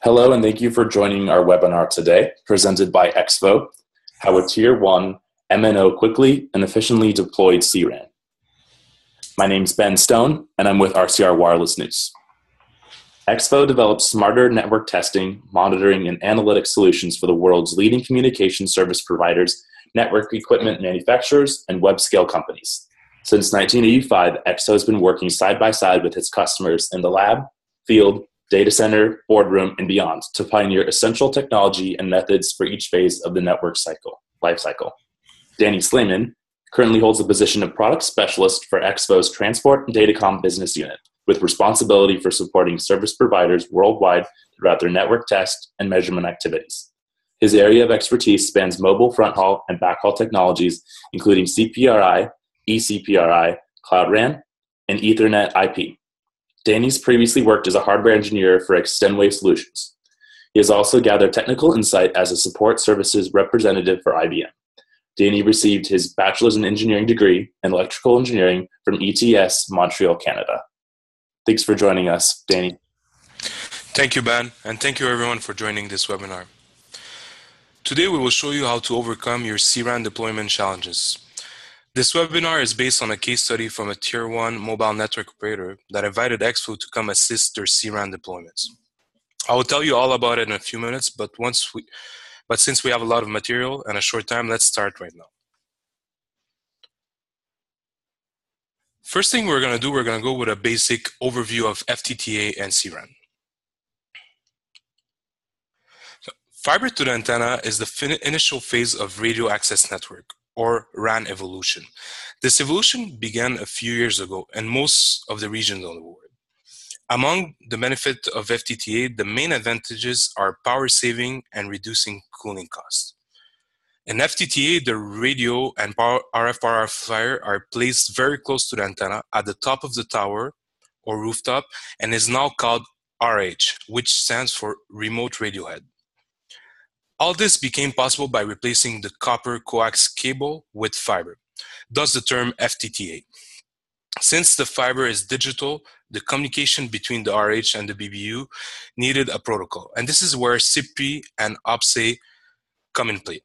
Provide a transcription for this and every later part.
Hello, and thank you for joining our webinar today, presented by EXFO, how a Tier-1 MNO quickly and efficiently deployed CRAN. My name's Ben Stone, and I'm with RCR Wireless News. EXFO develops smarter network testing, monitoring, and analytic solutions for the world's leading communication service providers, network equipment manufacturers, and web-scale companies. Since 1985, EXFO has been working side by side with its customers in the lab, field, data center, boardroom, and beyond to pioneer essential technology and methods for each phase of the network life cycle. Danny Sleiman currently holds the position of product specialist for EXFO's Transport and Datacom business unit, with responsibility for supporting service providers worldwide throughout their network test and measurement activities. His area of expertise spans mobile fronthaul and backhaul technologies, including CPRI, eCPRI, Cloud RAN, and Ethernet IP. Danny's previously worked as a hardware engineer for Extendwave Solutions. He has also gathered technical insight as a support services representative for IBM. Danny received his bachelor's in engineering degree in electrical engineering from ETS, Montreal, Canada. Thanks for joining us, Danny. Thank you, Ben, and thank you everyone for joining this webinar. Today we will show you how to overcome your CRAN deployment challenges. This webinar is based on a case study from a Tier 1 mobile network operator that invited EXFO to come assist their CRAN deployments. I will tell you all about it in a few minutes, but since we have a lot of material and a short time, let's start right now. First thing we're going to go with a basic overview of FTTA and CRAN. Fiber to the antenna is the initial phase of radio access network, or RAN evolution. This evolution began a few years ago in most of the regions of the world. Among the benefits of FTTA, the main advantages are power saving and reducing cooling costs. In FTTA, the radio and RF power amplifier are placed very close to the antenna at the top of the tower or rooftop and is now called RH, which stands for Remote Radio Head. All this became possible by replacing the copper coax cable with fiber, thus the term FTTA. Since the fiber is digital, the communication between the RH and the BBU needed a protocol, and this is where Sippy and Optical come in play.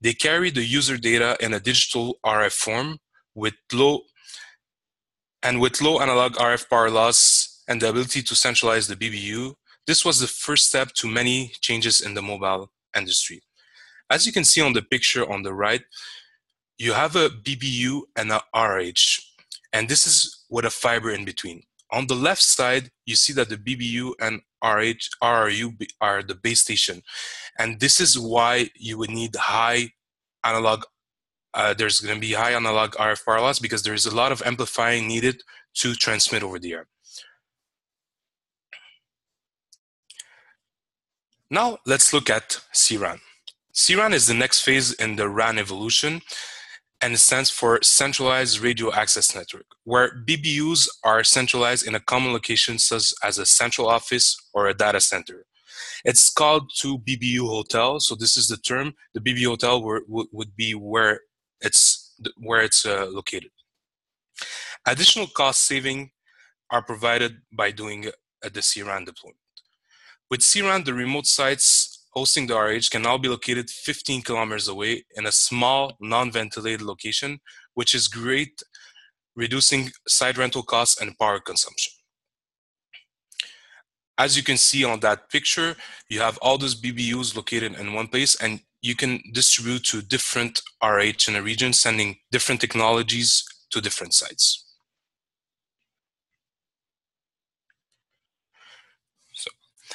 They carry the user data in a digital RF form with low analog RF power loss and the ability to centralize the BBU. This was the first step to many changes in the mobile industry. As you can see on the picture on the right, you have a BBU and a RH, and this is with a fiber in between. On the left side, you see that the BBU and RRU are the base station, and this is why you would need high analog. There's going to be high analog RF power loss because there is a lot of amplifying needed to transmit over the air. Now let's look at CRAN. CRAN is the next phase in the RAN evolution, and it stands for Centralized Radio Access Network, where BBUs are centralized in a common location such as a central office or a data center. It's called to BBU hotel, so this is the term. The BBU hotel would be where it's located. Additional cost saving are provided by doing the CRAN deployment. With CRAN, the remote sites hosting the RH can now be located 15 kilometers away in a small, non-ventilated location, which is great, reducing site rental costs and power consumption. As you can see on that picture, you have all those BBUs located in one place, and you can distribute to different RH in a region, sending different technologies to different sites.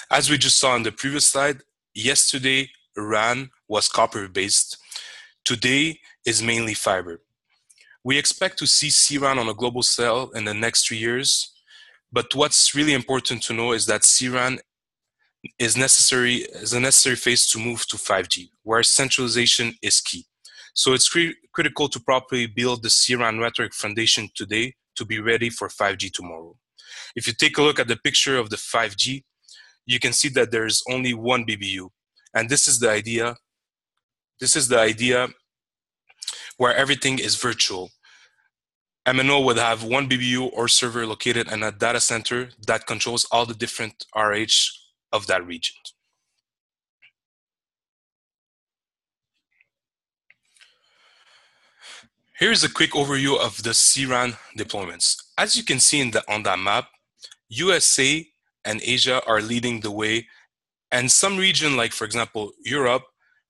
As we just saw on the previous slide, yesterday RAN was copper-based. Today is mainly fiber. We expect to see CRAN on a global scale in the next 3 years, but what's really important to know is that CRAN is a necessary phase to move to 5G, where centralization is key. So it's critical to properly build the CRAN network foundation today to be ready for 5G tomorrow. If you take a look at the picture of the 5G, you can see that there's only one BBU. And this is the idea. This is the idea where everything is virtual. MNO would have one BBU or server located in a data center that controls all the different RH of that region. Here's a quick overview of the CRAN deployments. As you can see on that map, USA and Asia are leading the way, and some regions, like for example Europe,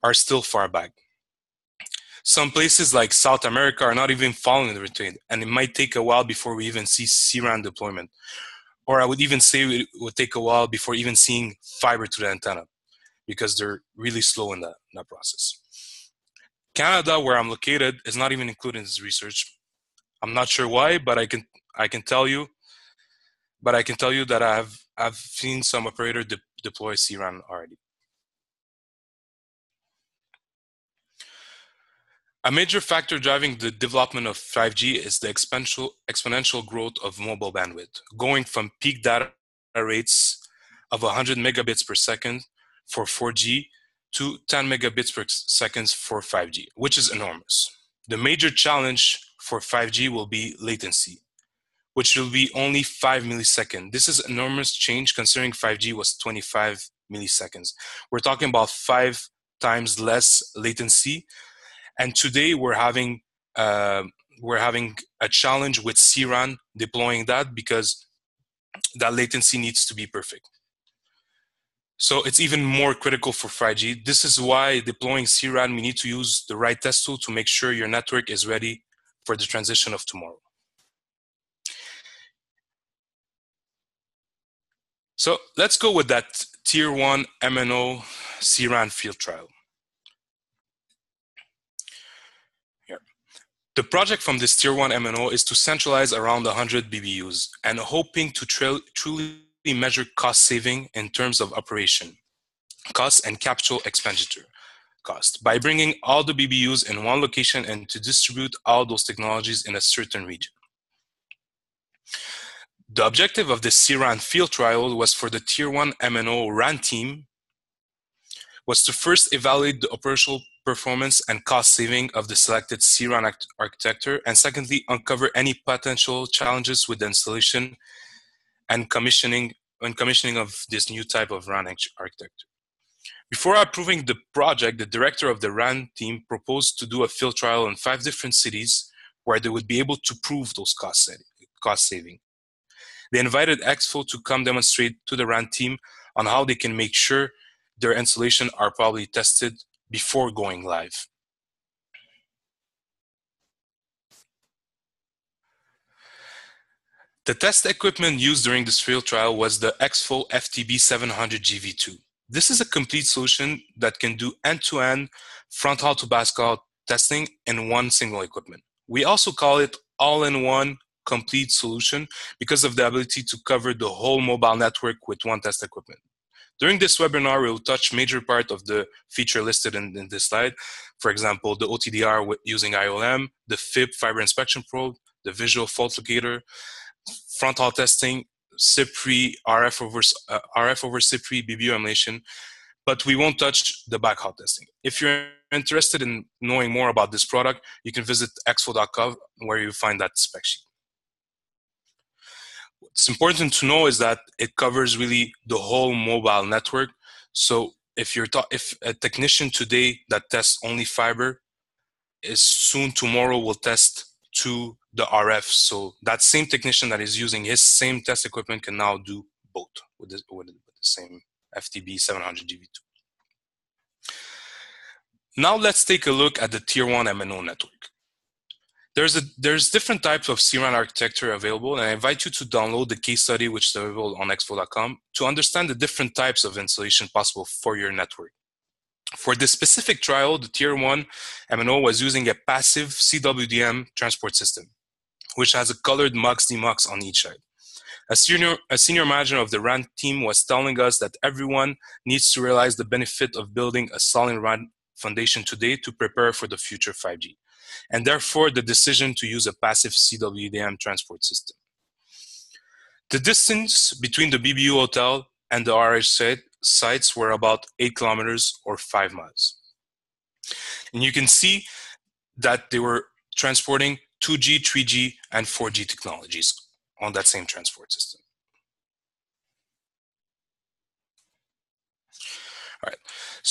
are still far back. Some places like South America are not even following the trend, and it might take a while before we even see CRAN deployment. Or I would even say it would take a while before even seeing fiber to the antenna, because they're really slow in that process. Canada, where I'm located, is not even included in this research. I'm not sure why, but I can tell you. But I can tell you that I've seen some operator deploy CRAN already. A major factor driving the development of 5G is the exponential growth of mobile bandwidth, going from peak data rates of 100 megabits per second for 4G to 10 megabits per second for 5G, which is enormous. The major challenge for 5G will be latency, which will be only 5 milliseconds. This is enormous change considering 5G was 25 milliseconds. We're talking about 5 times less latency. And today we're having a challenge with CRAN deploying that, because that latency needs to be perfect. So it's even more critical for 5G. This is why deploying CRAN, we need to use the right test tool to make sure your network is ready for the transition of tomorrow. So let's go with that Tier-1 MNO CRAN field trial. Here. The project from this Tier-1 MNO is to centralize around 100 BBUs and hoping to truly measure cost saving in terms of operation, cost and capital expenditure cost by bringing all the BBUs in one location and to distribute all those technologies in a certain region. The objective of this CRAN field trial was for the Tier-1 MNO RAN team was to first evaluate the operational performance and cost saving of the selected CRAN architecture, and secondly, uncover any potential challenges with the installation and commissioning of this new type of RAN architecture. Before approving the project, the director of the RAN team proposed to do a field trial in 5 different cities where they would be able to prove those cost saving. They invited EXFO to come demonstrate to the RAN team on how they can make sure their installation are probably tested before going live. The test equipment used during this field trial was the EXFO FTB700 GV2. This is a complete solution that can do end-to-end fronthaul to backhaul testing in one single equipment. We also call it all-in-one complete solution because of the ability to cover the whole mobile network with one test equipment. During this webinar, we will touch major part of the feature listed in this slide. For example, the OTDR using IOM, the FIP fiber inspection probe, the visual fault locator, fronthaul testing, Sippy, RF over Sippy, BBU Emulation, but we won't touch the backhaul testing. If you're interested in knowing more about this product, you can visit exfo.com where you find that spec sheet. What's important to know is that it covers really the whole mobile network. So if a technician today that tests only fiber is soon tomorrow will test to the RF. So that same technician that is using his same test equipment can now do both with the same FTB 700 GV2. Now let's take a look at the Tier-1 MNO network. There's different types of CRAN architecture available, and I invite you to download the case study, which is available on exfo.com, to understand the different types of installation possible for your network. For this specific trial, the Tier-1 MNO was using a passive CWDM transport system, which has a colored MUX demux on each side. A senior manager of the RAN team was telling us that everyone needs to realize the benefit of building a solid RAN foundation today to prepare for the future 5G, and therefore the decision to use a passive CWDM transport system. The distance between the BBU hotel and the RH sites were about 8 kilometers or 5 miles. And you can see that they were transporting 2G, 3G, and 4G technologies on that same transport system.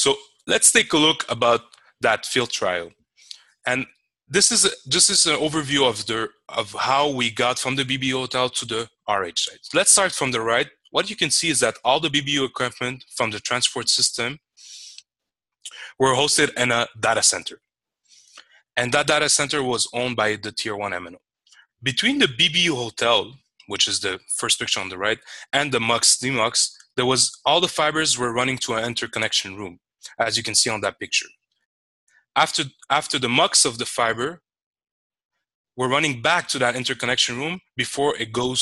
So let's take a look about that field trial. And this is just an overview of how we got from the BBU hotel to the RH site. Let's start from the right. What you can see is that all the BBU equipment from the transport system were hosted in a data center. And that data center was owned by the Tier-1 MNO. Between the BBU hotel, which is the first picture on the right, and the MUX, DMUX, there was all the fibers were running to an interconnection room, as you can see on that picture. After the MUX of the fiber, we're running back to that interconnection room before it goes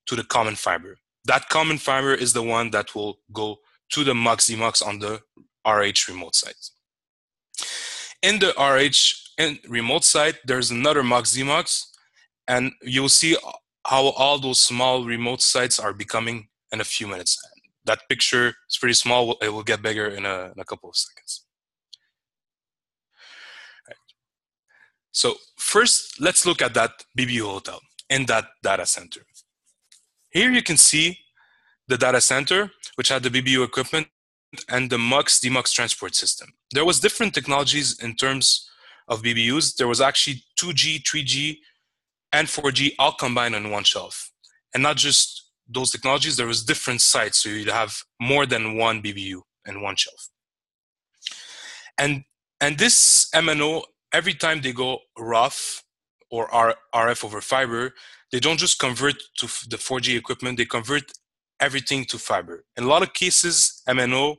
to the common fiber. That common fiber is the one that will go to the MUX, DMUX on the RH remote site. In the RH remote site, there's another MUX, DMUX, and you'll see how all those small remote sites are becoming in a few minutes. That picture is pretty small. It will get bigger in a couple of seconds. Right. So first, let's look at that BBU hotel in that data center. Here you can see the data center, which had the BBU equipment and the MUX, DMUX transport system. There was different technologies in terms of BBUs. There was actually 2G, 3G, and 4G all combined on one shelf. And not just those technologies, there was different sites, so you'd have more than one BBU in one shelf. And this MNO, every time they go ROF or RF over fiber, they don't just convert to the 4G equipment, they convert everything to fiber. In a lot of cases, MNO,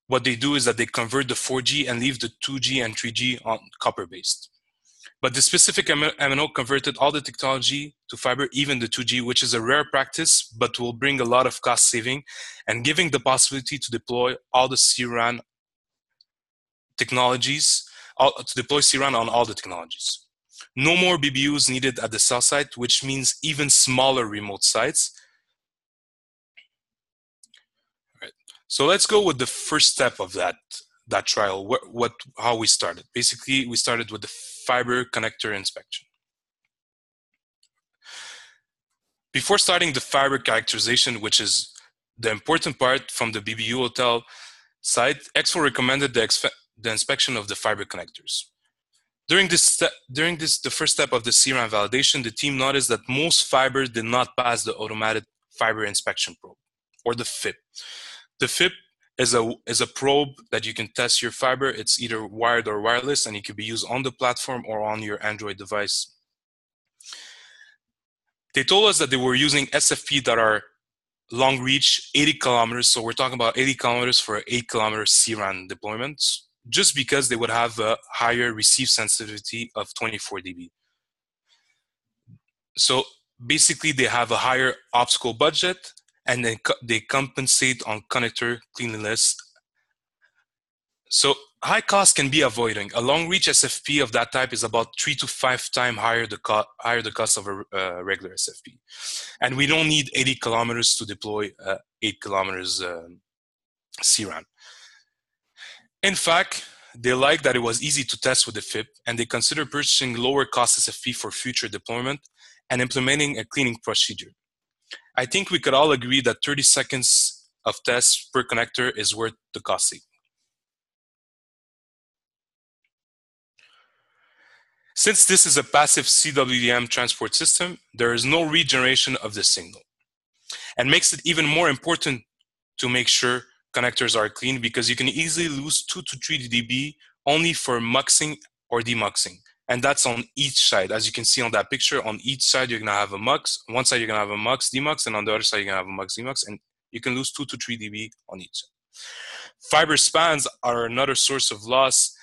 what they do is that they convert the 4G and leave the 2G and 3G on copper-based. But the specific MNO converted all the technology to fiber, even the 2G, which is a rare practice, but will bring a lot of cost saving and giving the possibility to deploy all the CRAN technologies, to deploy CRAN on all the technologies. No more BBUs needed at the cell site, which means even smaller remote sites. All right. So let's go with the first step of that trial, how we started. Basically, we started with the fiber connector inspection. Before starting the fiber characterization, which is the important part from the BBU hotel site, EXFO recommended the inspection of the fiber connectors. During the first step of the CRAN validation, the team noticed that most fibers did not pass the automated fiber inspection probe, or the FIP. The FIP is a probe that you can test your fiber. It's either wired or wireless, and it can be used on the platform or on your Android device. They told us that they were using SFP that are long reach, 80 kilometers. So we're talking about 80 kilometers for an 8-kilometer CRAN deployments, just because they would have a higher receive sensitivity of 24 dB. So basically, they have a higher optical budget, and then they compensate on connector cleanliness. So high cost can be avoided. A long reach SFP of that type is about 3 to 5 times higher the cost of a regular SFP. And we don't need 80 kilometers to deploy 8 kilometers CRAN. In fact, they liked that it was easy to test with the FIP, and they considered purchasing lower cost SFP for future deployment and implementing a cleaning procedure. I think we could all agree that 30 seconds of tests per connector is worth the cost saving. Since this is a passive CWDM transport system, there is no regeneration of the signal, and makes it even more important to make sure connectors are clean, because you can easily lose 2 to 3 dB only for muxing or demuxing. And that's on each side. As you can see on that picture, on each side, you're gonna have a mux. On one side, you're gonna have a mux, demux, and on the other side, you're gonna have a mux, demux, and you can lose 2 to 3 dB on each side. Fiber spans are another source of loss,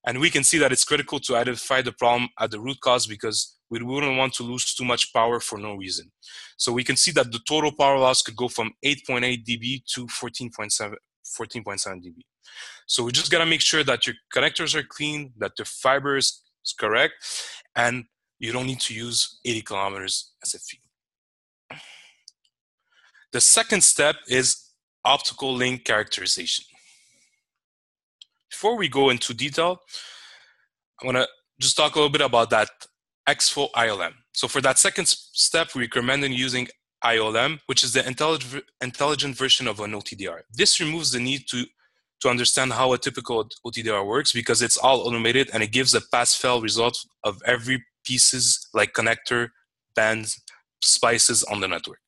and we can see that it's critical to identify the problem at the root cause, because we wouldn't want to lose too much power for no reason. So we can see that the total power loss could go from 8.8 dB to 14.7 dB. So we just gotta make sure that your connectors are clean, that the fiber is correct, and you don't need to use 80 kilometers SFP. The second step is optical link characterization. Before we go into detail, I want to just talk a little bit about that EXFO ILM. So for that second step, we recommend using ILM, which is the intelligent version of an OTDR. This removes the need to to understand how a typical OTDR works, because it's all automated and it gives a pass-fail result of every pieces like connector, bands, splices on the network.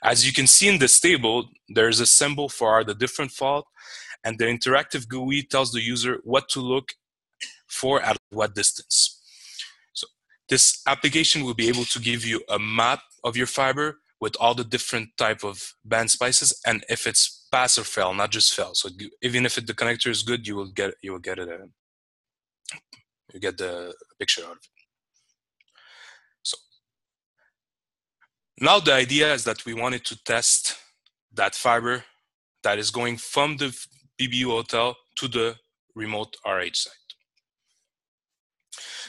As you can see in this table, there's a symbol for the different fault, and the interactive GUI tells the user what to look for at what distance. So this application will be able to give you a map of your fiber with all the different type of band splices, and if it's pass or fail, not just fail. So even if the connector is good, you will get the picture out of it. So now the idea is that we wanted to test that fiber that is going from the BBU hotel to the remote RH site.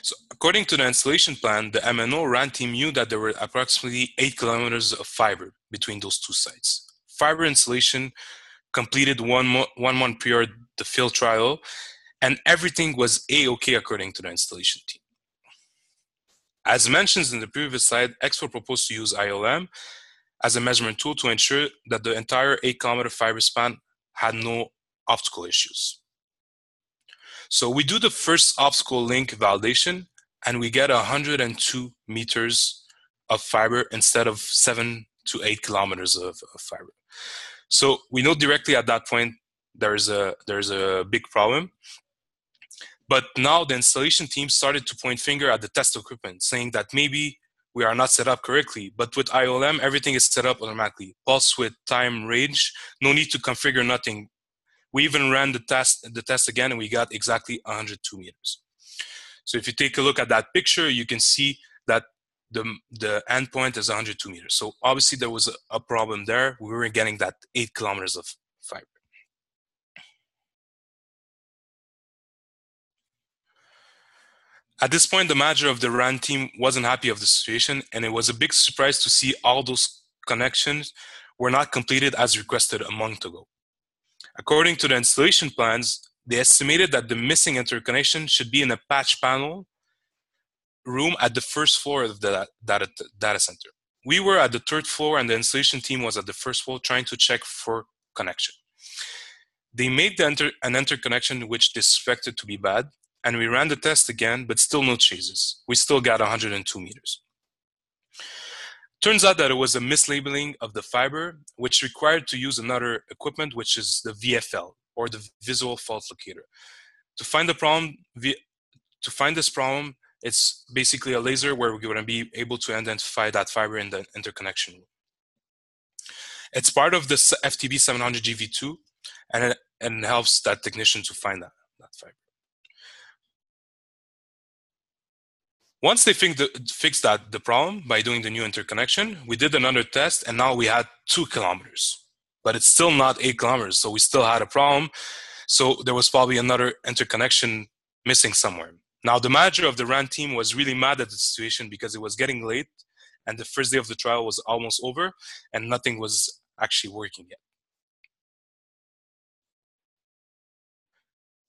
So according to the installation plan, the MNO RAN team knew that there were approximately 8 kilometers of fiber between those two sites. Fiber installation completed one month prior to the field trial, and everything was A-OK according to the installation team. As mentioned in the previous slide, EXFO proposed to use IOM as a measurement tool to ensure that the entire 8-kilometer fiber span had no optical issues. So we do the first optical link validation, and we get 102 meters of fiber instead of 7 to 8 kilometers of fiber. So we know directly at that point there's a big problem. But now the installation team started to point finger at the test equipment, saying that maybe we are not set up correctly. But with IOM, everything is set up automatically. Pulse width, time, range, no need to configure nothing. We even ran the test again, and we got exactly 102 meters. So if you take a look at that picture, you can see that the endpoint is 102 meters. So obviously there was a problem there. We weren't getting that 8 kilometers of fiber. At this point, the manager of the RAN team wasn't happy of the situation, and it was a big surprise to see all those connections were not completed as requested a month ago. According to the installation plans, they estimated that the missing interconnection should be in a patch panel room at the first floor of the data center. We were at the 3rd floor, and the installation team was at the 1st floor trying to check for connection. They made an interconnection which they suspected to be bad, and we ran the test again, but still no chases. We still got 102 meters. Turns out that it was a mislabeling of the fiber, which required to use another equipment, which is the VFL, or the Visual Fault Locator. To find this problem, it's basically a laser where we're going to be able to identify that fiber in the interconnection room. It's part of the FTB 700 GV2, and it helps that technician to find that fiber. Once they fixed the problem by doing the new interconnection, we did another test, and now we had 2 kilometers. But it's still not 8 kilometers, so we still had a problem. So there was probably another interconnection missing somewhere. Now, the manager of the RAN team was really mad at the situation because it was getting late, and the first day of the trial was almost over, and nothing was actually working yet.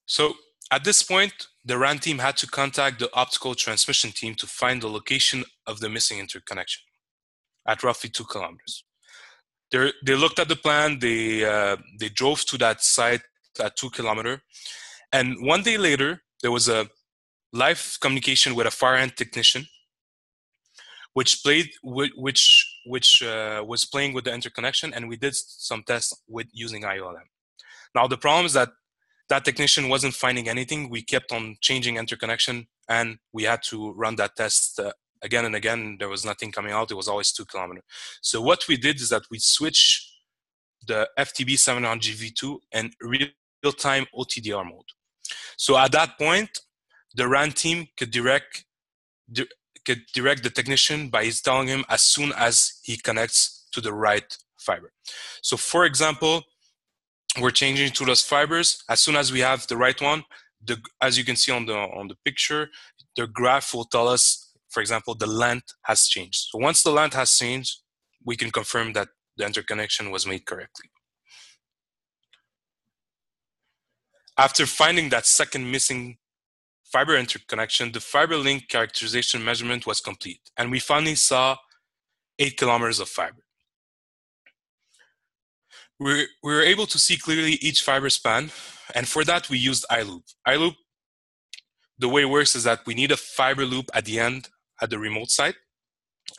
So at this point, the RAN team had to contact the optical transmission team to find the location of the missing interconnection at roughly 2 kilometers. They looked at the plan, they drove to that site at 2 kilometers, and one day later, there was a live communication with a far-end technician, which was playing with the interconnection, and we did some tests using IOM. Now the problem is that technician wasn't finding anything. We kept on changing interconnection, and we had to run that test again and again. There was nothing coming out. It was always 2 kilometers. So what we did is that we switched the FTB 700 GV2 and real-time OTDR mode. So at that point, the RAN team could direct the technician by telling him as soon as he connects to the right fiber. So for example, we're changing to those fibers. As soon as we have the right one, as you can see on the picture, the graph will tell us, for example, the length has changed. So once the length has changed, we can confirm that the interconnection was made correctly. After finding that second missing fiber interconnection, the fiber link characterization measurement was complete, and we finally saw 8 kilometers of fiber. We were able to see clearly each fiber span, And for that, we used iLoop. iLoop, the way it works is that we need a fiber loop at the end at the remote site.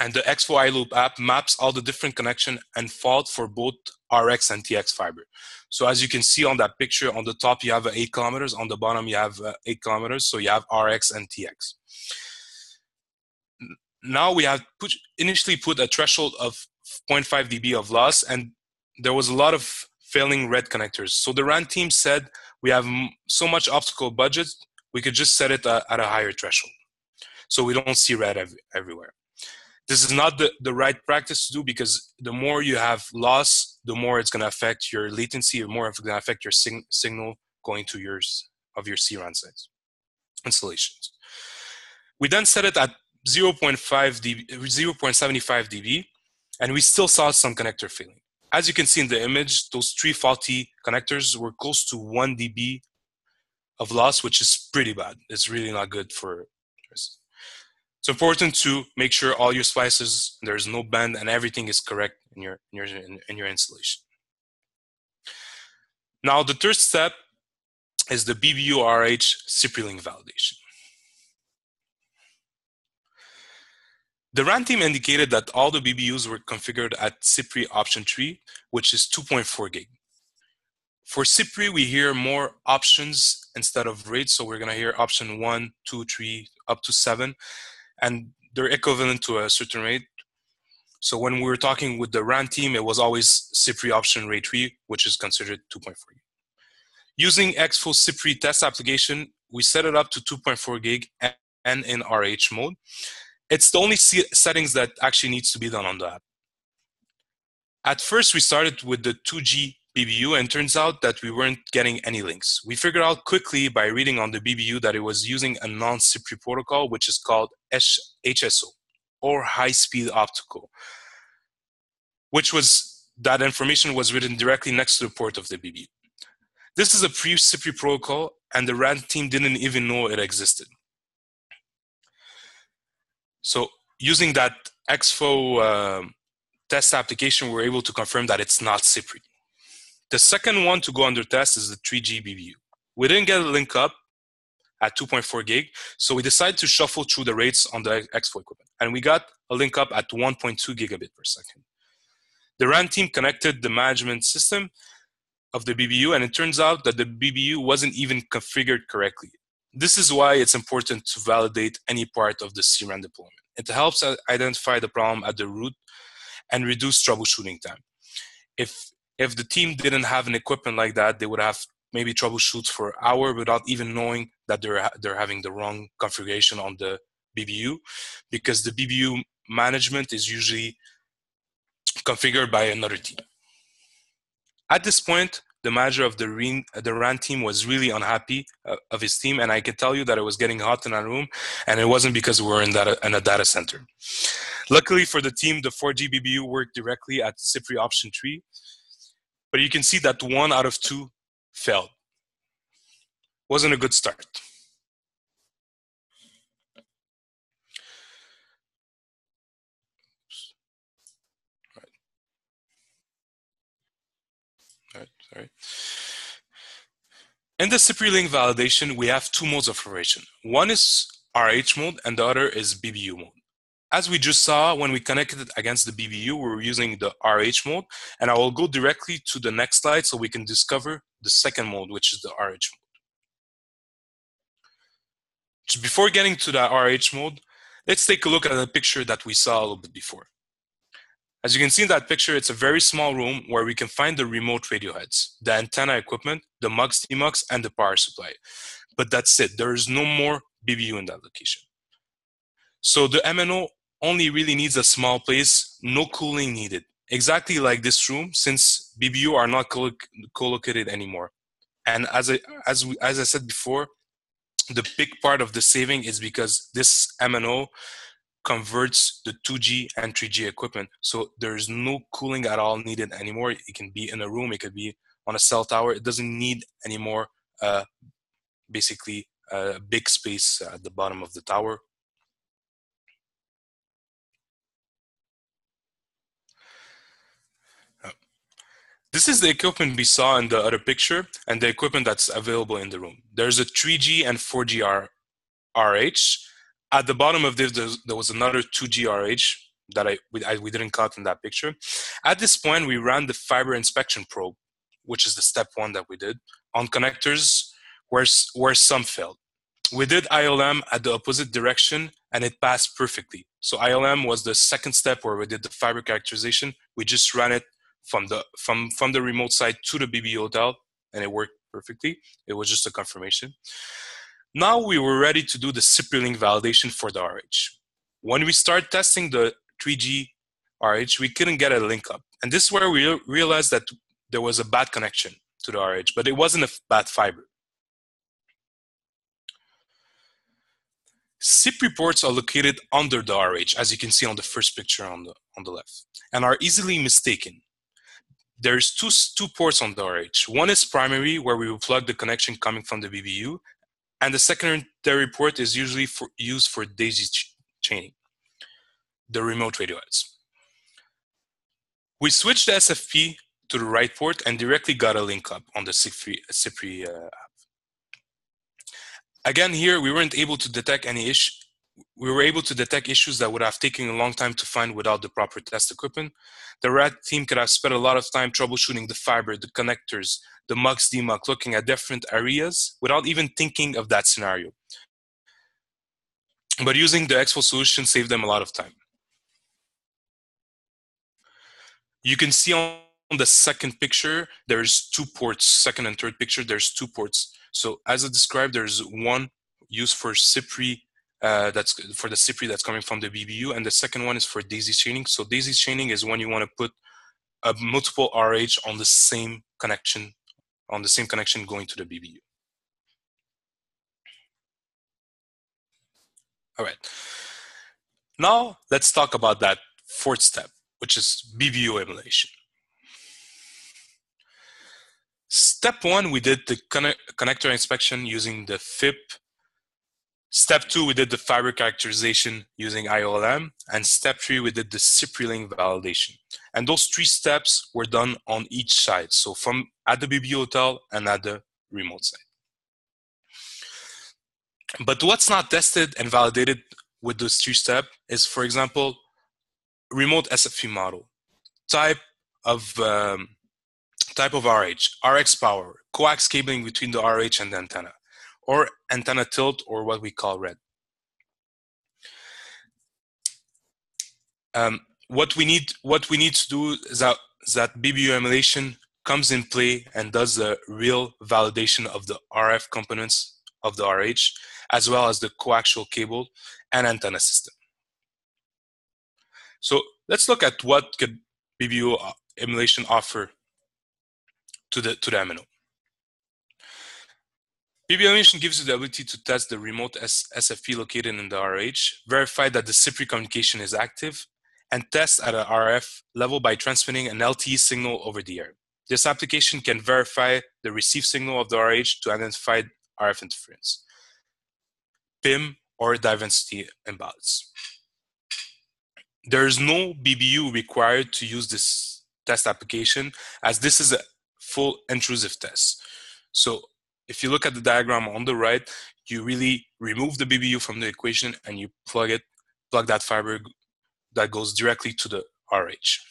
And the EXFO iLoop app maps all the different connection and fault for both RX and TX fiber. So as you can see on that picture, on the top you have 8 kilometers, on the bottom you have 8 kilometers, so you have RX and TX. Now we have initially put a threshold of 0.5 dB of loss, and there was a lot of failing red connectors. So the RAN team said, we have so much optical budget, we could just set it at a higher threshold, so we don't see red everywhere. This is not the right practice to do, because the more you have loss, the more it's going to affect your latency, the more it's going to affect your signal going to your CRAN sites installations. We then set it at 0.75 dB, and we still saw some connector failing. As you can see in the image, those 3 faulty connectors were close to 1 dB of loss, which is pretty bad. It's really not good for this. It's important to make sure all your splices, there's no bend, and everything is correct in your installation. Now, the third step is the BBU RH Sippy link validation. The RAN team indicated that all the BBUs were configured at Sippy option 3, which is 2.4 gig. For Sippy, we hear more options instead of rates, so we're going to hear option 1, 2, 3, up to 7. And they're equivalent to a certain rate. So when we were talking with the RAN team, it was always Sippy option rate 3, which is considered 2.4 gig. Using EXFO Sippy test application, we set it up to 2.4 gig and in RH mode. It's the only settings that actually needs to be done on the app. At first, we started with the 2G BBU, and turns out that we weren't getting any links. We figured out quickly by reading on the BBU that it was using a non-Sippy protocol, which is called HSO, or high-speed optical, that information was written directly next to the port of the BBU. This is a pre-Sippy protocol, and the RAN team didn't even know it existed. So using that EXFO test application, we're able to confirm that it's not Sippy. The second one to go under test is the 3G BBU. We didn't get a link up at 2.4 gig, so we decided to shuffle through the rates on the EXFO equipment, and we got a link up at 1.2 gigabit per second. The RAN team connected the management system of the BBU, and it turns out that the BBU wasn't even configured correctly. This is why it's important to validate any part of the CRAN deployment. It helps identify the problem at the root and reduce troubleshooting time. If the team didn't have an equipment like that, they would have maybe troubleshoots for an hour without even knowing that they're having the wrong configuration on the BBU, because the BBU management is usually configured by another team. At this point, the manager of the RAN team was really unhappy of his team, and I can tell you that it was getting hot in our room, and it wasn't because we were in a data center. Luckily for the team, the 4G BBU worked directly at Sippy option 3, but you can see that 1 out of 2 failed. Wasn't a good start. Sorry. In the Sippy link validation, we have 2 modes of operation. One is RH mode, and the other is BBU mode. As we just saw, when we connected it against the BBU, we were using the RH mode, and I will go directly to the next slide so we can discover the second mode, which is the RH mode. Before getting to the RH mode, let's take a look at the picture that we saw a little bit before. As you can see in that picture, it's a very small room where we can find the remote radio heads, the antenna equipment, the MUX, DMUX, and the power supply. But that's it. There is no more BBU in that location. So the MNO only really needs a small place, no cooling needed. Exactly like this room, since BBU are not co-located anymore. And as I said before, the big part of the saving is because this MNO converts the 2G and 3G equipment. So there's no cooling at all needed anymore. It can be in a room, it could be on a cell tower. It doesn't need any more, basically, a big space at the bottom of the tower. This is the equipment we saw in the other picture and the equipment that's available in the room. There's a 3G and 4G RH. At the bottom of this, there was another 2G RH that we didn't count in that picture. At this point, we ran the fiber inspection probe, which is the step 1 that we did, on connectors where some failed. We did ILM at the opposite direction and it passed perfectly. So ILM was the second step where we did the fiber characterization. We just ran it from the remote side to the BBU hotel and it worked perfectly. It was just a confirmation. Now we were ready to do the Sippy link validation for the RH. When we started testing the 3G RH, we couldn't get a link up. And this is where we realized that there was a bad connection to the RH, but it wasn't a bad fiber. Sippy ports are located under the RH, as you can see on the first picture on the left, and are easily mistaken. There's two ports on the RH. One is primary, where we will plug the connection coming from the BBU, and the secondary port is usually used for daisy chaining, the remote radio heads. We switched the SFP to the right port and directly got a link up on the Sippy app. Again, here we weren't able to detect any issue. We were able to detect issues that would have taken a long time to find without the proper test equipment. The RAD team could have spent a lot of time troubleshooting the fiber, the connectors, the MUX, DMUX, looking at different areas without even thinking of that scenario. But using the EXFO solution saved them a lot of time. You can see on the second picture, there's 2 ports, second and third picture, there's 2 ports. So as I described, there's one used for Sippy, that's for the Sippy that's coming from the BBU, and the second one is for daisy chaining. So daisy chaining is when you want to put a multiple RH on the same connection, going to the BBU. All right. Now let's talk about that 4th step, which is BBU emulation. Step 1, we did the connector inspection using the FIP. Step 2, we did the fiber characterization using IOLM. And step 3, we did the Sippy link validation. And those 3 steps were done on each side. So from at the BBU hotel and at the remote side. But what's not tested and validated with those 3 steps is, for example, remote SFP model, type of RH, RX power, coax cabling between the RH and the antenna, or antenna tilt, or what we call red. What we need to do is that BBU emulation comes in play and does the real validation of the RF components of the RH, as well as the coaxial cable and antenna system. So let's look at what could BBU emulation offer to the MNO. BBU emulation gives you the ability to test the remote SFP located in the RH, verify that the Sippy communication is active, and test at an RF level by transmitting an LTE signal over the air. This application can verify the received signal of the RH to identify RF interference, PIM, or diversity imbalance. There is no BBU required to use this test application, as this is a full intrusive test. So if you look at the diagram on the right, you really remove the BBU from the equation and you plug that fiber that goes directly to the RH.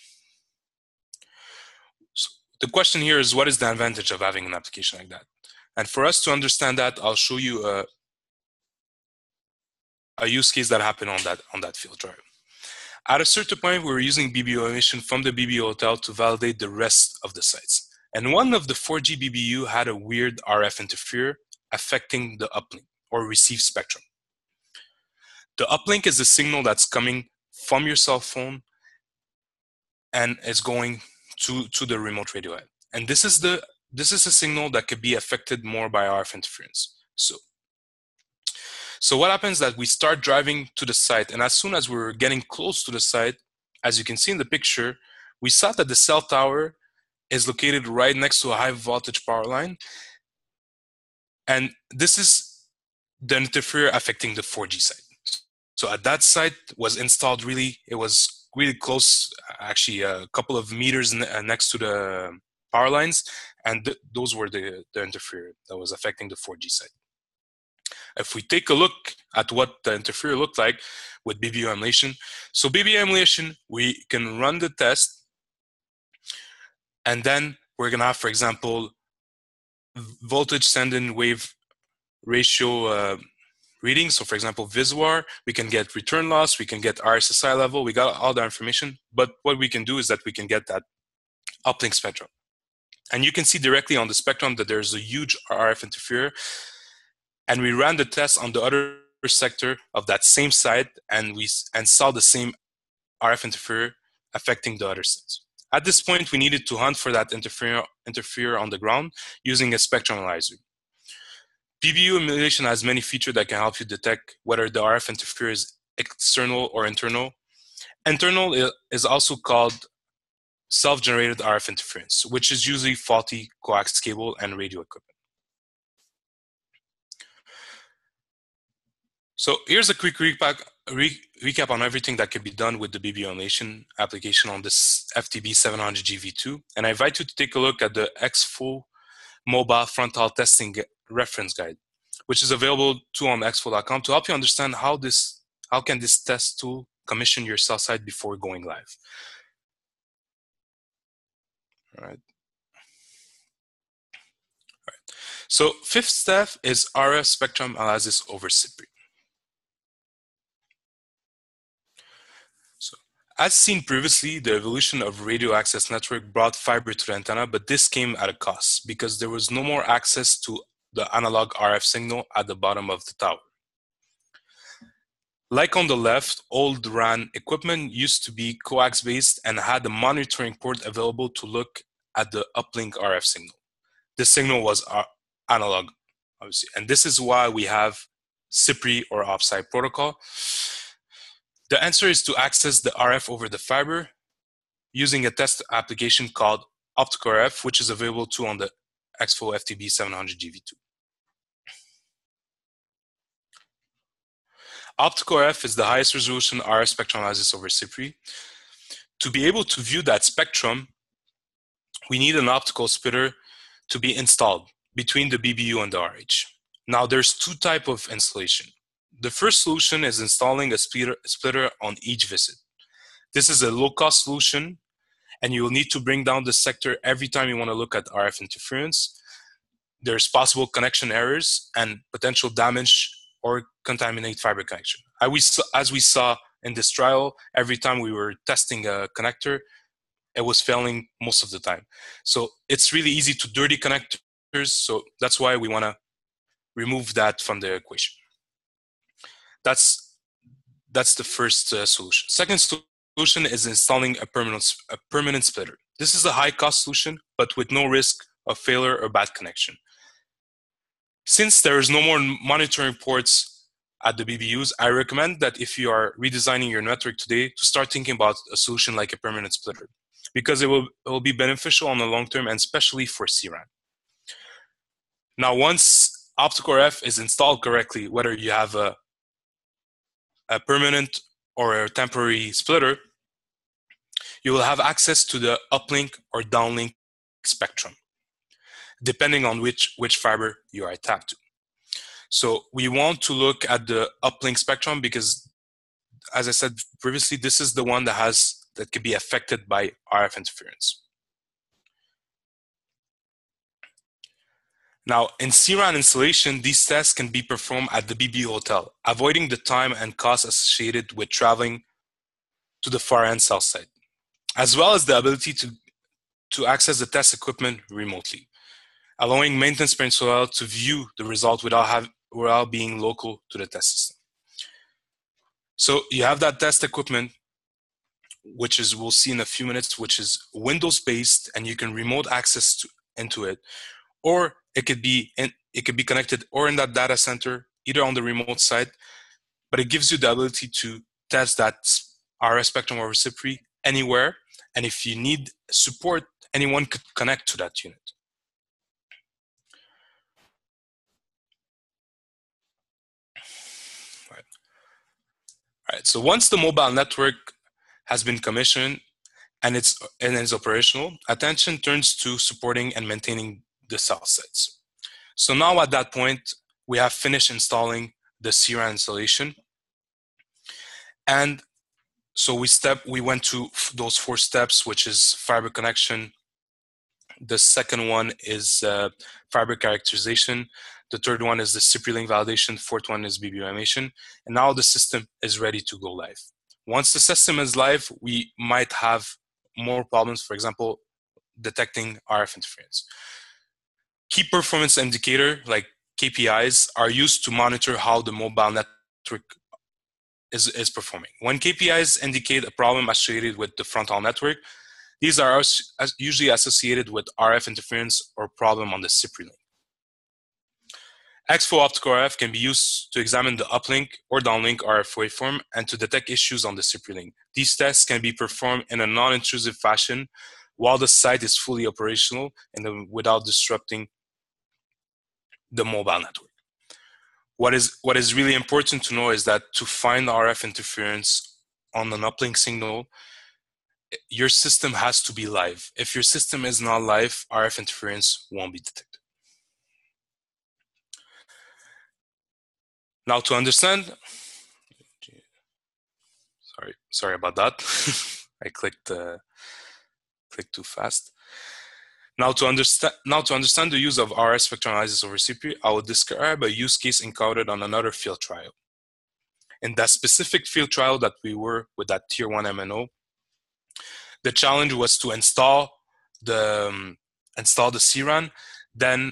So the question here is, what is the advantage of having an application like that? And for us to understand that, I'll show you a use case that happened on that field trial. At a certain point, we were using BBU emulation from the BBU hotel to validate the rest of the sites. And one of the 4G BBU had a weird RF interfere affecting the uplink or receive spectrum. The uplink is the signal that's coming from your cell phone and it's going to the remote radio head. And this is a signal that could be affected more by RF interference. So what happens is that we start driving to the site, and as soon as we were getting close to the site, as you can see in the picture, we saw that the cell tower is located right next to a high voltage power line. And this is the interferer affecting the 4G site. So at that site was installed it was really close, actually a couple of meters next to power lines, and those were the interferer that was affecting the 4G site. If we take a look at what the interferer looked like with BBU Emulation, so BBU Emulation, we can run the test, and then we're going to have, for example, voltage send-in wave ratio readings. So for example, VISWAR, we can get return loss, we can get RSSI level, we got all the information, but what we can do is that we can get that uplink spectrum. And you can see directly on the spectrum that there's a huge RF interferer, and we ran the test on the other sector of that same site, and we saw the same RF interferer affecting the other sites. At this point, we needed to hunt for that interferer on the ground using a spectrum analyzer. BBU Emulation has many features that can help you detect whether the RF interferer is external or internal. Internal is also called self-generated RF interference, which is usually faulty coax cable and radio equipment. So here's a quick recap on everything that can be done with the BBU Emulation application on this FTB 700 GV2. And I invite you to take a look at the EXFO mobile frontal testing reference guide, which is available too on exfo.com to help you understand how can this test tool commission your cell site before going live. All right. So fifth step is RF spectrum analysis over Sippy. So as seen previously, the evolution of radio access network brought fiber to the antenna, but this came at a cost because there was no more access to the analog RF signal at the bottom of the tower. Like on the left, old RAN equipment used to be coax-based and had a monitoring port available to look at the uplink RF signal. The signal was analog, obviously, and this is why we have Sippy or offsite protocol. The answer is to access the RF over the fiber using a test application called Optical RF, which is available too on the EXFO FTB 700 GV2. Optical RF is the highest resolution RF spectrum analysis over Sippy. To be able to view that spectrum, we need an optical splitter to be installed between the BBU and the RH. Now there's two types of installation. The first solution is installing a splitter on each visit. This is a low-cost solution, and you will need to bring down the sector every time you want to look at RF interference. There's possible connection errors and potential damage or contaminate fiber connection. As we saw in this trial, every time we were testing a connector, it was failing most of the time. So it's really easy to dirty connectors, so that's why we want to remove that from the equation. That's the first solution. Second solution is installing a permanent splitter. This is a high-cost solution, but with no risk of failure or bad connection. Since there is no more monitoring ports at the BBUs, I recommend that if you are redesigning your network today, to start thinking about a solution like a permanent splitter, because it will be beneficial on the long term, and especially for CRAN. Now, once Optical RF is installed correctly, whether you have a permanent or a temporary splitter, you will have access to the uplink or downlink spectrum, depending on which fiber you are tapped to. So we want to look at the uplink spectrum because, as I said previously, this is the one that can be affected by RF interference. Now, in CRAN installation, these tests can be performed at the BBU hotel, avoiding the time and cost associated with traveling to the far end cell site, as well as the ability to access the test equipment remotely, allowing maintenance personnel to view the result without being local to the test system. So you have that test equipment, which is, we'll see in a few minutes, which is Windows-based, and you can remote access into it, or it could be connected or in that data center, either on the remote side, but it gives you the ability to test that RF spectrum over Sippy anywhere, and if you need support, anyone could connect to that unit. All right, so once the mobile network has been commissioned, and it's operational, attention turns to supporting and maintaining the cell sites. So now at that point, we have finished installing the CRAN installation. And so we went to those 4 steps, which is fiber connection. The second one is fiber characterization. The third one is the Sippy link validation. Fourth one is BBU Emulation. And now the system is ready to go live. Once the system is live, we might have more problems, for example, detecting RF interference. Key performance indicator like KPIs are used to monitor how the mobile network is performing. When KPIs indicate a problem associated with the fronthaul network, these are usually associated with RF interference or problem on the Sippy link. EXFO Optical RF can be used to examine the uplink or downlink RF waveform and to detect issues on the Sippy link. These tests can be performed in a non-intrusive fashion while the site is fully operational and without disrupting the mobile network. What is really important to know is that to find RF interference on an uplink signal, your system has to be live. If your system is not live, RF interference won't be detected. Now to understand, sorry about that. I clicked too fast. Now to understand the use of RF spectrum analysis over Sippy, I will describe a use case encountered on another field trial. In that specific field trial that we were with that Tier-1 MNO, the challenge was to install the Saran. Then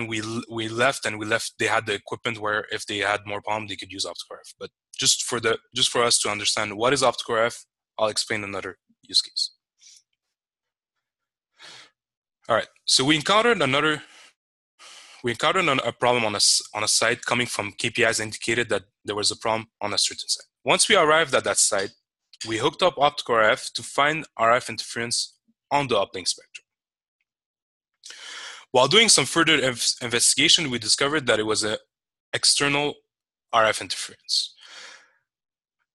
we left. They had the equipment where if they had more problem, they could use Optical RF. But just for us to understand what is Optical RF, I'll explain another use case. All right. So we encountered a problem on a site coming from KPIs indicated that there was a problem on a certain site. Once we arrived at that site, we hooked up Optical RF to find RF interference on the uplink spectrum. While doing some further investigation, we discovered that it was an external RF interference.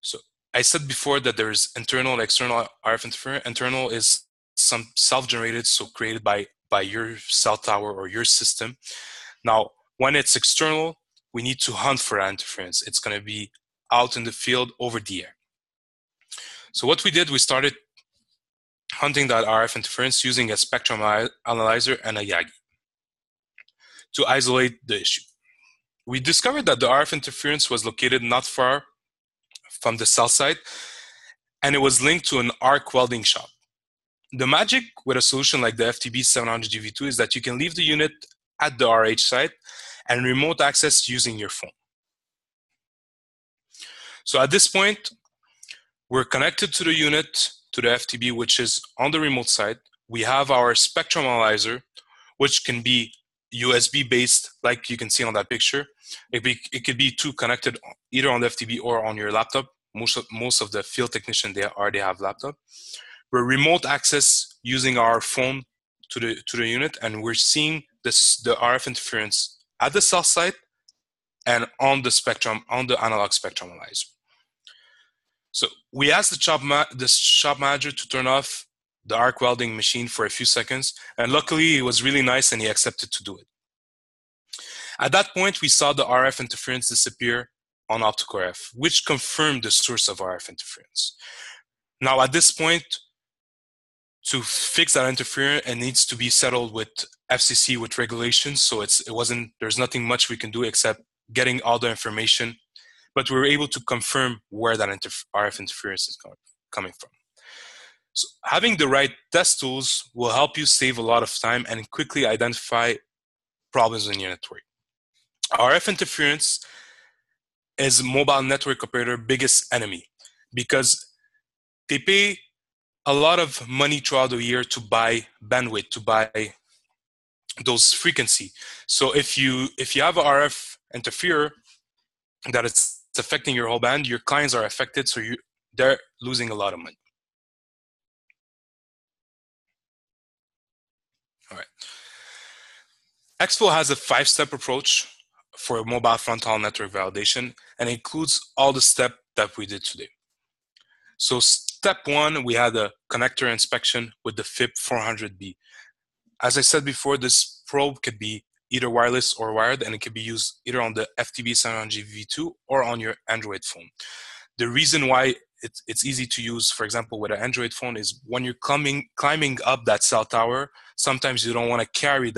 So I said before that there is internal and external RF interference. Internal is some self-generated, so created by your cell tower or your system. Now, when it's external, we need to hunt for that interference. It's going to be out in the field over the air. So what we did, we started hunting that RF interference using a spectrum analyzer and a Yagi to isolate the issue. We discovered that the RF interference was located not far from the cell site, and it was linked to an arc welding shop. The magic with a solution like the FTB 700 GV2 is that you can leave the unit at the RH site and remote access using your phone. So at this point, we're connected to the unit, to the FTB, which is on the remote site. We have our spectrum analyzer, which can be USB based, like you can see on that picture. It could be connected either on the FTB or on your laptop. Most of the field technicians, they already have laptop. We're remote access using our phone to the unit, and we're seeing the RF interference at the cell site and on the spectrum, on the analog spectrum analyzer. So we asked the shop manager to turn off the arc welding machine for a few seconds, and luckily it was really nice and he accepted to do it. At that point, we saw the RF interference disappear on Optical RF, which confirmed the source of RF interference. Now at this point, to fix that interference, it needs to be settled with FCC with regulations. So there's nothing much we can do except getting all the information, but we were able to confirm where that RF interference is coming from. So having the right test tools will help you save a lot of time and quickly identify problems in your network. RF interference is mobile network operator biggest enemy because they pay a lot of money throughout the year to buy bandwidth, to buy those frequency. So if you have a RF interferer that it's affecting your whole band, your clients are affected, so they're losing a lot of money. All right. EXFO has a 5-step approach for mobile fronthaul network validation and includes all the steps that we did today. So step one, we had a connector inspection with the FIP 400B. As I said before, this probe could be either wireless or wired, and it can be used either on the FTB 700GV2 or on your Android phone. The reason why it's easy to use, for example, with an Android phone is when you're climbing up that cell tower, sometimes you don't want to carry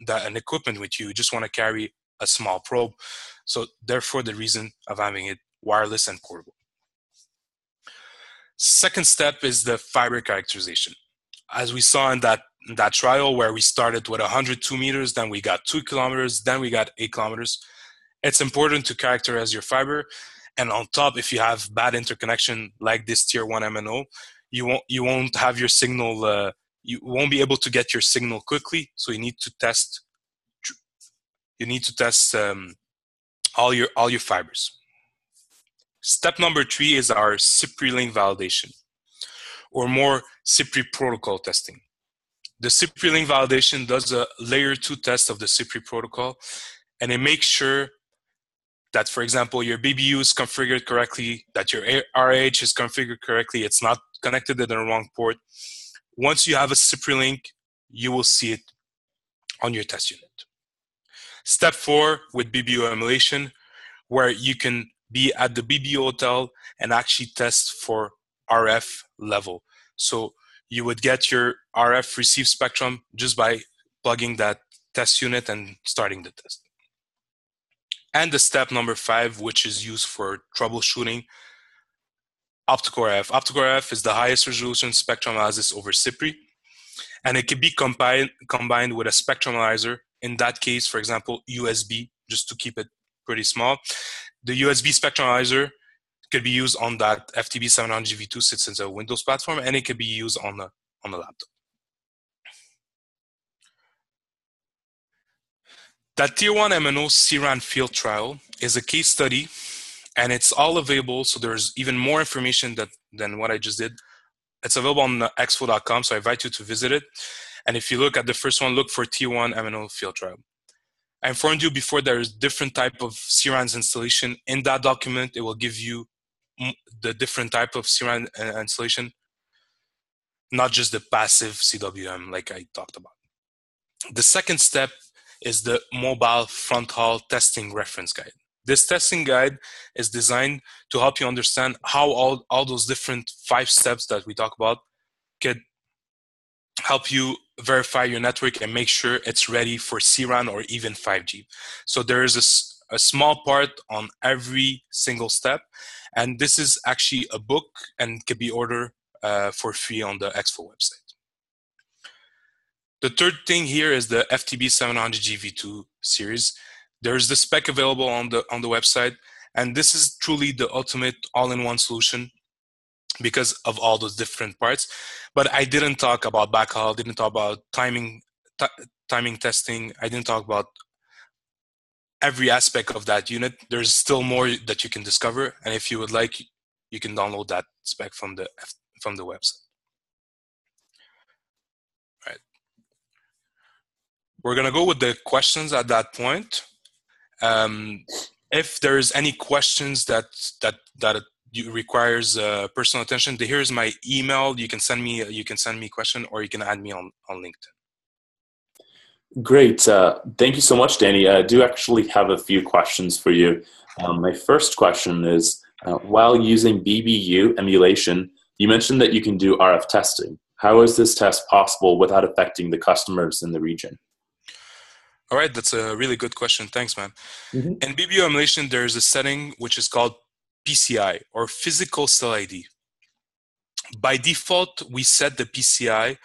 an equipment with you. You just want to carry a small probe. So therefore, the reason of having it wireless and portable. Second step is the fiber characterization. As we saw in that trial where we started with 102 meters, then we got 2 kilometers, then we got 8 kilometers. It's important to characterize your fiber. And on top, if you have bad interconnection like this Tier-1 MNO, you won't have your signal, you won't be able to get your signal quickly. So you need to test all your fibers. Step number 3 is our Sippy link validation, or more Sippy protocol testing. The Sippy link validation does a layer 2 test of the Sippy protocol, and it makes sure that, for example, your BBU is configured correctly, that your RH is configured correctly, it's not connected to the wrong port. Once you have a Sippy link, you will see it on your test unit. Step 4 with BBU Emulation, where you can be at the BBU hotel and actually test for RF level. So you would get your RF receive spectrum just by plugging that test unit and starting the test. And the step number 5, which is used for troubleshooting, Optical RF. Optical RF is the highest resolution spectrum analysis over Sippy, and it can be combined with a spectrum analyzer. In that case, for example, USB, just to keep it pretty small. The USB spectrum analyzer could be used on that FTB 700GV2 since it's a Windows platform, and it could be used on the laptop. That Tier-1 MNO CRAN field trial is a case study, and it's all available. So there's even more information than what I just did. It's available on exfo.com, so I invite you to visit it. And if you look at the first one, look for Tier-1 MNO field trial. I informed you before there's different type of CRAN's installation. In that document, it will give you the different type of CRAN installation, not just the passive CWM like I talked about. The second step is the mobile fronthaul testing reference guide. This testing guide is designed to help you understand how all those different 5 steps that we talk about could help you verify your network and make sure it's ready for CRAN or even 5G. So there is a small part on every single step, and this is actually a book and can be ordered for free on the EXFO website. The third thing here is the FTB 700GV2 series. There's the spec available on the website, and this is truly the ultimate all-in-one solution because of all those different parts. But I didn't talk about backhaul, didn't talk about timing testing, I didn't talk about every aspect of that unit. There's still more that you can discover, and if you would like, you can download that spec from the website. Right. We're gonna go with the questions at that point. If there's any questions that requires personal attention, here's my email. You can send me a question, or you can add me on LinkedIn. Great. Thank you so much, Danny. I do actually have a few questions for you. My first question is, while using BBU Emulation, you mentioned that you can do RF testing. How is this test possible without affecting the customers in the region? All right, that's a really good question. Thanks, man. Mm-hmm. In BBU Emulation, there's a setting which is called PCI, or Physical Cell ID. By default, we set the PCI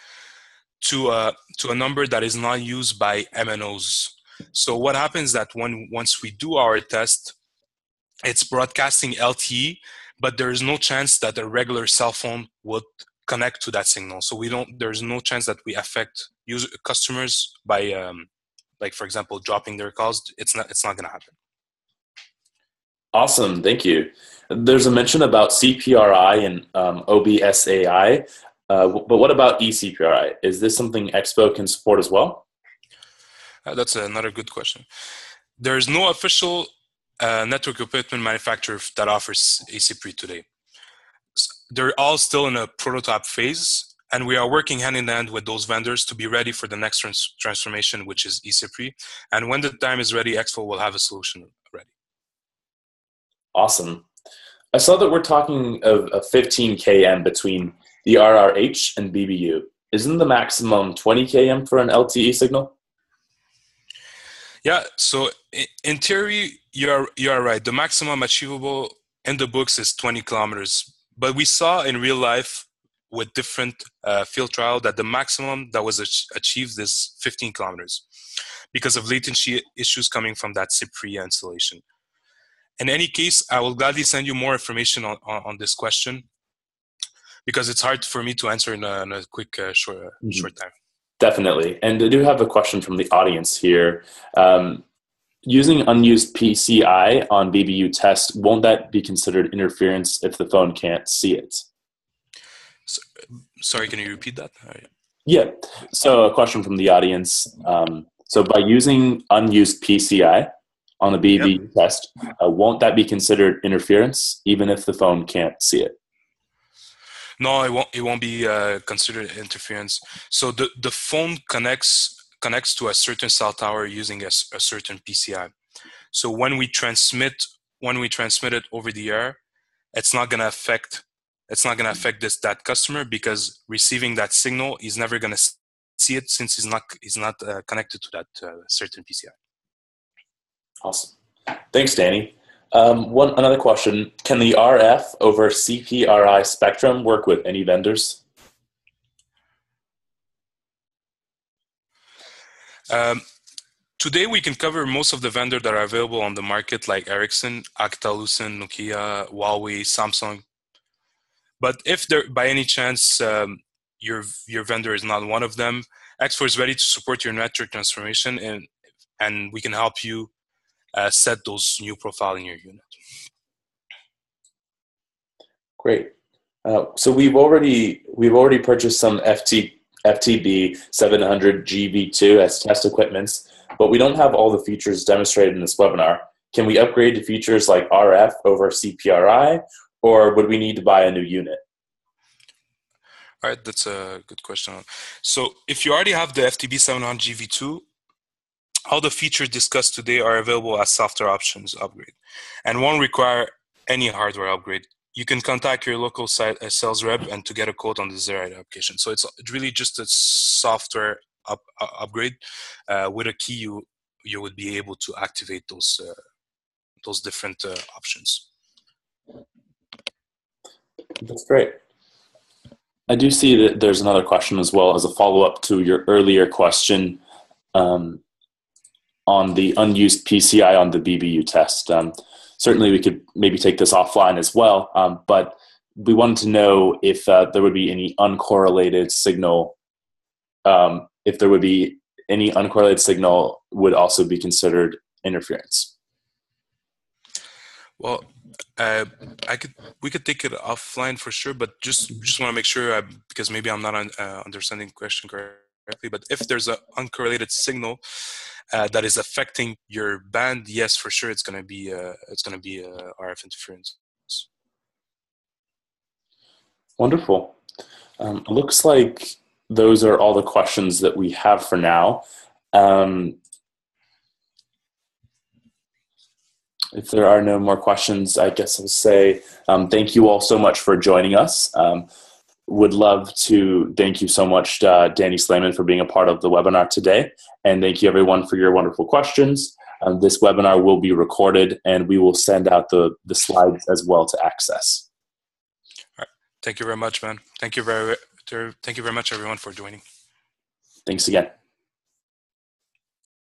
to a number that is not used by MNOs. So what happens that once we do our test, it's broadcasting LTE, but there is no chance that a regular cell phone would connect to that signal. So there's no chance that we affect customers by like, for example, dropping their calls. It's not going to happen. Awesome, thank you. There's a mention about CPRI and OBSAI, but what about eCPRI? Is this something EXFO can support as well? That's another good question. There's no official network equipment manufacturer that offers eCPRI today. they're all still in a prototype phase, and we are working hand in hand with those vendors to be ready for the next transformation, which is eSippy. And when the time is ready, EXFO will have a solution ready. Awesome. I saw that we're talking of a 15 km between the RRH and BBU. Isn't the maximum 20 km for an LTE signal? Yeah, so in theory, you're right. The maximum achievable in the books is 20 kilometers. But we saw in real life with different field trial that the maximum that was achieved is 15 kilometers because of latency issues coming from that Sippy installation. In any case, I will gladly send you more information on this question because it's hard for me to answer in a quick, short time. Definitely. And I do have a question from the audience here. Using unused PCI on BBU test, won't that be considered interference if the phone can't see it? Sorry, can you repeat that? Yeah. So a question from the audience. So by using unused PCI on the BBU test, won't that be considered interference even if the phone can't see it? No, it won't be considered interference. So the phone connects to a certain cell tower using a certain PCI. So when we transmit it over the air, it's not gonna affect that customer because receiving that signal, he's never gonna see it since he's not connected to that certain PCI. Awesome. Thanks, Danny. Another question: can the RF over CPRI spectrum work with any vendors? Today we can cover most of the vendors that are available on the market, like Ericsson, Alcatel-Lucent, Nokia, Huawei, Samsung. But if there, by any chance, your vendor is not one of them, EXFO is ready to support your network transformation, and we can help you set those new profile in your unit. Great. So we've already purchased some FTB 700 GV2 as test equipments, but we don't have all the features demonstrated in this webinar. Can we upgrade to features like RF over CPRI, or would we need to buy a new unit? All right, that's a good question. So if you already have the FTB 700 GV2, all the features discussed today are available as software options upgrade and won't require any hardware upgrade. You can contact your local sales rep and to get a quote on the desired application. So it's really just a software upgrade. With a key, you would be able to activate those different options. That's great. I do see that there's another question as well as a follow-up to your earlier question on the unused PCI on the BBU test. Certainly we could maybe take this offline as well, but we wanted to know if there would be any uncorrelated signal, if there would be any uncorrelated signal would also be considered interference. Well, we could take it offline for sure, but just want to make sure because maybe I'm not understanding the question correctly. But if there's an uncorrelated signal that is affecting your band, yes, for sure, it's gonna be RF interference. Wonderful. It looks like those are all the questions that we have for now. If there are no more questions, I guess I'll say thank you all so much for joining us. Would love to thank you so much, Danny Sleiman, for being a part of the webinar today. And thank you everyone for your wonderful questions. This webinar will be recorded and we will send out the slides as well to access. All right. Thank you very much, man. Thank you very much, everyone, for joining. Thanks again.